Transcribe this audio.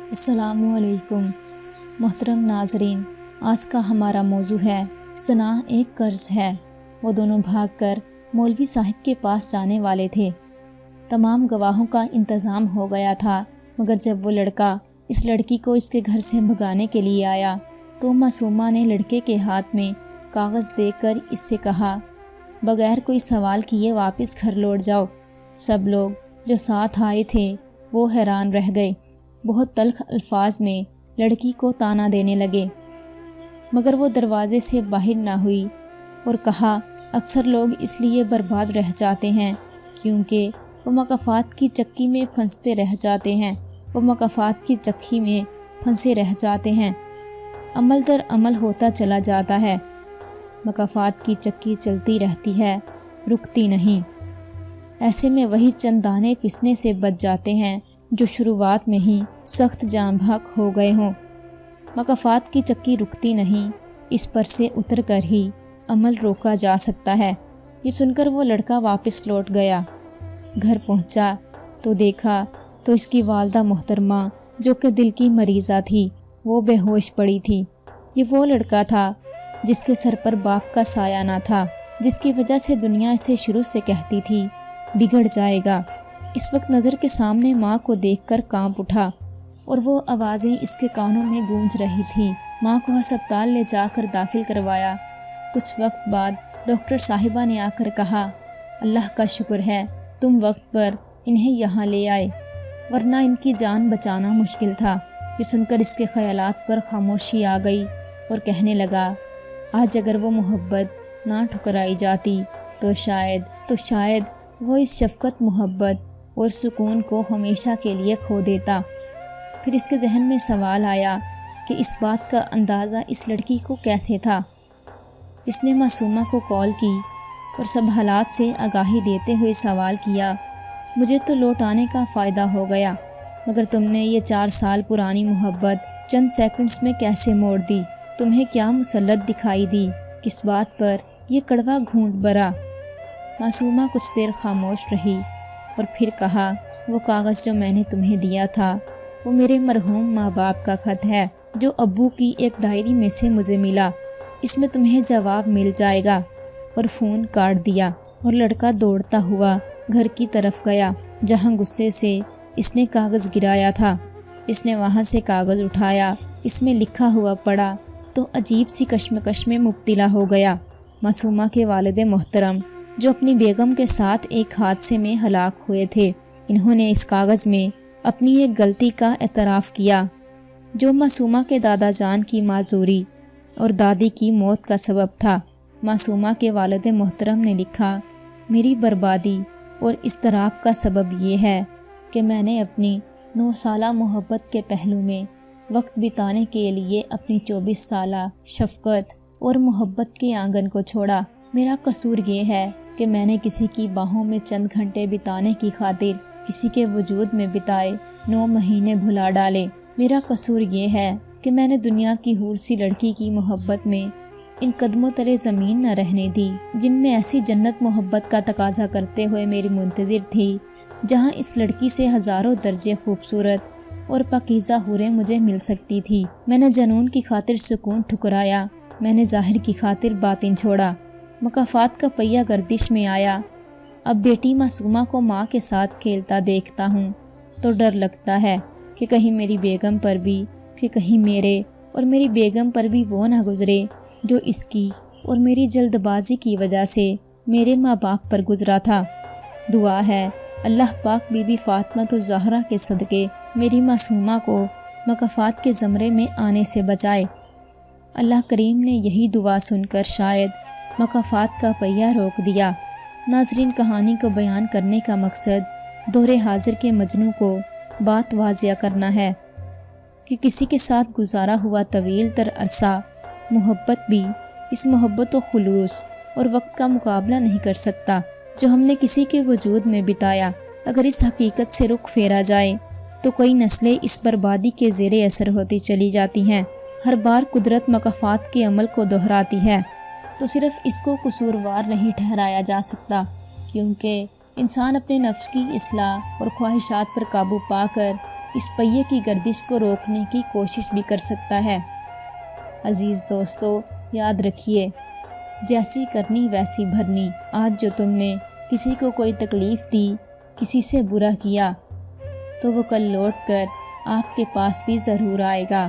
السلام علیکم محترم ناظرین، آج کا ہمارا موضوع ہے ثنا ایک قرض ہے۔ وہ دونوں بھاگ کر مولوی صاحب کے پاس جانے والے تھے۔ تمام گواہوں کا انتظام ہو گیا تھا، مگر جب وہ لڑکا اس لڑکی کو اس کے گھر سے بھگانے کے لیے آیا تو معصومہ نے لڑکے کے ہاتھ میں کاغذ دے کر اس سے کہا، بغیر کوئی سوال کیے واپس گھر لوٹ جاؤ۔ سب لوگ جو ساتھ آئے تھے وہ حیران رہ گئے، بہت تلخ الفاظ میں لڑکی کو طعنہ دینے لگے، مگر وہ دروازے سے باہر نہ ہوئی اور کہا، اکثر لوگ اس لیے برباد رہ جاتے ہیں کیونکہ وہ مکافات کی چکی میں پھنستے رہ جاتے ہیں، عمل در عمل ہوتا چلا جاتا ہے، مکافات کی چکی چلتی رہتی ہے، رکتی نہیں۔ ایسے میں وہی چند دانے پسنے سے بچ جاتے ہیں جو شروعات میں ہی سخت جام بھاگ ہو گئے ہوں۔ مکافات کی چکی رکتی نہیں، اس پر سے اتر کر ہی عمل روکا جا سکتا ہے۔ یہ سن کر وہ لڑکا واپس لوٹ گیا۔ گھر پہنچا تو دیکھا تو اس کی والدہ محترمہ جو کہ دل کی مریضہ تھی وہ بے ہوش پڑی تھی۔ یہ وہ لڑکا تھا جس کے سر پر باپ کا سایہ نہ تھا، جس کی وجہ سے دنیا اسے شروع سے کہتی تھی بگڑ جائے گا۔ اس وقت نظر کے سامنے ماں کو دیکھ کر کانپ اٹھا اور وہ آوازیں اس کے کانوں میں گونج رہی تھیں۔ ماں کو ہسپتال لے جا کر داخل کروایا۔ کچھ وقت بعد ڈاکٹر صاحبہ نے آ کر کہا، اللہ کا شکر ہے تم وقت پر انہیں یہاں لے آئے، ورنہ ان کی جان بچانا مشکل تھا۔ یہ سن کر اس کے خیالات پر خاموشی آ گئی اور کہنے لگا، آج اگر وہ محبت نہ ٹھکرائی جاتی تو شاید وہ اس شفقت، محبت اور سکون کو ہمیشہ کے لیے کھو دیتا۔ پھر اس کے ذہن میں سوال آیا کہ اس بات کا اندازہ اس لڑکی کو کیسے تھا۔ اس نے معصومہ کو کال کی اور سب حالات سے آگاہی دیتے ہوئے سوال کیا، مجھے تو لوٹ آنے کا فائدہ ہو گیا، مگر تم نے یہ 4 سال پرانی محبت چند سیکنڈز میں کیسے موڑ دی؟ تمہیں کیا مسلط دکھائی دی؟ کس بات پر یہ کڑوا گھونٹ بھرا؟ معصومہ کچھ دیر خاموش رہی اور پھر کہا، وہ کاغذ جو میں نے تمہیں دیا تھا وہ میرے مرحوم ماں باپ کا خط ہے جو ابو کی ایک ڈائری میں سے مجھے ملا، اس میں تمہیں جواب مل جائے گا۔ اور فون کاٹ دیا اور لڑکا دوڑتا ہوا گھر کی طرف گیا جہاں غصے سے اس نے کاغذ گرایا تھا۔ اس نے وہاں سے کاغذ اٹھایا، اس میں لکھا ہوا پڑھا تو عجیب سی کشمکش میں مبتلا ہو گیا۔ معصومہ کے والد محترم جو اپنی بیگم کے ساتھ ایک حادثے میں ہلاک ہوئے تھے، انہوں نے اس کاغذ میں اپنی ایک غلطی کا اعتراف کیا جو معصومہ کے دادا جان کی معذوری اور دادی کی موت کا سبب تھا۔ معصومہ کے والد محترم نے لکھا، میری بربادی اور اضطراب کا سبب یہ ہے کہ میں نے اپنی 9 سالہ محبت کے پہلو میں وقت بتانے کے لیے اپنی 24 سالہ شفقت اور محبت کے آنگن کو چھوڑا۔ میرا قصور یہ ہے کہ میں نے کسی کی باہوں میں چند گھنٹے بتانے کی خاطر کسی کے وجود میں بتائے 9 مہینے بھلا ڈالے۔ میرا قصور یہ ہے کہ میں نے دنیا کی حور سی لڑکی کی محبت میں ان قدموں تلے زمین نہ رہنے دی جن میں ایسی جنت محبت کا تقاضا کرتے ہوئے میری منتظر تھی، جہاں اس لڑکی سے ہزاروں درجے خوبصورت اور پاکیزہ حوریں مجھے مل سکتی تھی۔ میں نے جنون کی خاطر سکون ٹھکرایا، میں نے ظاہر کی خاطر باطن چھوڑا۔ مکافات کا پہیہ گردش میں آیا۔ اب بیٹی معصومہ کو ماں کے ساتھ کھیلتا دیکھتا ہوں تو ڈر لگتا ہے کہ کہیں میری بیگم پر بھی، کہ کہیں میرے اور میری بیگم پر بھی وہ نہ گزرے جو اس کی اور میری جلد بازی کی وجہ سے میرے ماں باپ پر گزرا تھا۔ دعا ہے اللہ پاک بی بی فاطمہ الزہرا کے صدقے میری معصومہ کو مکافات کے زمرے میں آنے سے بچائے۔ اللہ کریم نے یہی دعا سن کر شاید مکافات کا پہیہ روک دیا۔ ناظرین، کہانی کو بیان کرنے کا مقصد دور حاضر کے مجنوں کو بات واضح کرنا ہے کہ کسی کے ساتھ گزارا ہوا طویل تر عرصہ محبت بھی اس محبت و خلوص اور وقت کا مقابلہ نہیں کر سکتا جو ہم نے کسی کے وجود میں بتایا۔ اگر اس حقیقت سے رخ پھیرا جائے تو کئی نسلیں اس بربادی کے زیر اثر ہوتی چلی جاتی ہیں۔ ہر بار قدرت مکافات کے عمل کو دہراتی ہے تو صرف اس کو قصوروار نہیں ٹھہرایا جا سکتا، کیونکہ انسان اپنے نفس کی اصلاح اور خواہشات پر قابو پا کر اس پہیے کی گردش کو روکنے کی کوشش بھی کر سکتا ہے۔ عزیز دوستو، یاد رکھیے، جیسی کرنی ویسی بھرنی۔ آج جو تم نے کسی کو کوئی تکلیف دی، کسی سے برا کیا، تو وہ کل لوٹ کر آپ کے پاس بھی ضرور آئے گا۔